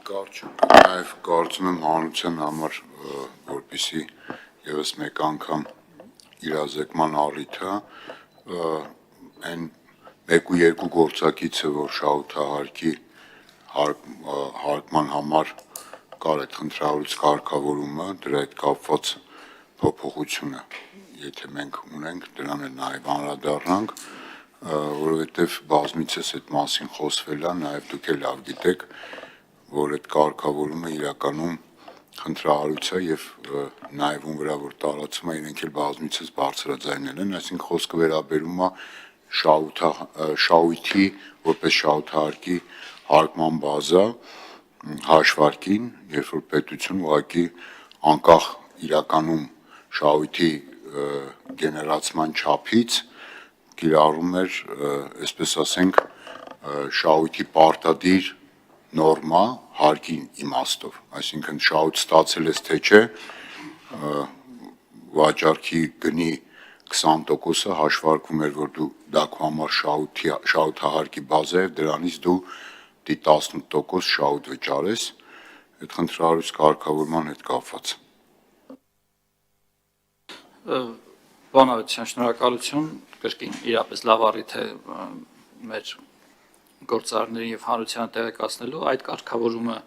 Նաև կարծում եմ հանրության համար, որպեսզի ևս մեկ անգամ իրազեկման առիթը, այն 1 ու 2 գործակիցը, որ շահութահարքի հարկման համար կար այդ խնդրահարույց կարգավորումը, դրա հետ կապված փոփոխությունը, եթե մենք ունենք, դրան էլ նաև անդրադառնանք, որովհետև բազմիցս այդ մասին խոսվել է, նաև դուք էլ լավ գիտեք, որ այդ կարգավորումը իրականում խնդրահարույց է և նաև ում վրա որ տարածվում է, իրենք էլ բազմիցս բարձրաձայնել են, այսինքն խոսքը վերաբերում է շահույթի, որպես շահութահարկի հարկման բազա հաշվարկին, երբ որ պետությունը ուղղակի անկախ իրականում շահույթի գեներացման չափից կիրառում էր, այսպես ասենք, շահույթի պարտադիր նորմա հարկի իմաստով, այսինքն շահույթ ստացել ես թե չէ, վաճառքի գնի 20%-ը հաշվարկվում էր, որ դա քո համար շահութահարկի բազա է, դրանից դու 18% շահույթ վճարես, այդ խնդրահարույց կարգավորման հետ կապված։ Բանավեճան, շնորհակալություն, կրկին իրապես լավ առիթ է մեր գործարարներին և հանրությանը տեղեկացնելու, այդ կարգավորումը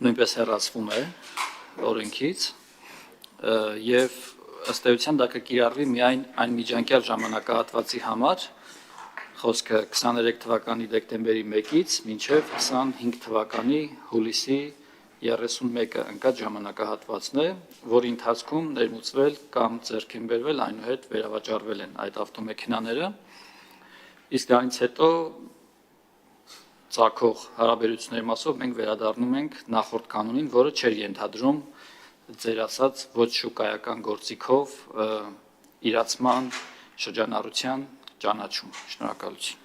նույնպես հեռացվում է օրենքից և ըստ էության դա կկիրառվի միայն այն միջանկյալ ժամանակահատվածի համար, խոսքը 23 թվականի դեկտեմբերի 1-ից մինչև 25 թվականի հուլիսի 31-ը ընկած ժամանակահատվածն է, որի ընթացքում ներմուծվել կամ ձեռք են բերվել, այնուհետ վերավաճառվել են այդ ավտոմեքենաները, իսկ դրանից հետո ծագող հարաբերությունների մասով մենք վերադառնում ենք նախորդ կանոնին, որը չէր ենթադրում ձեր ասած ոչ շուկայական գործիքով իրացման շրջանառության ճանաչում։ Շնորհակալություն։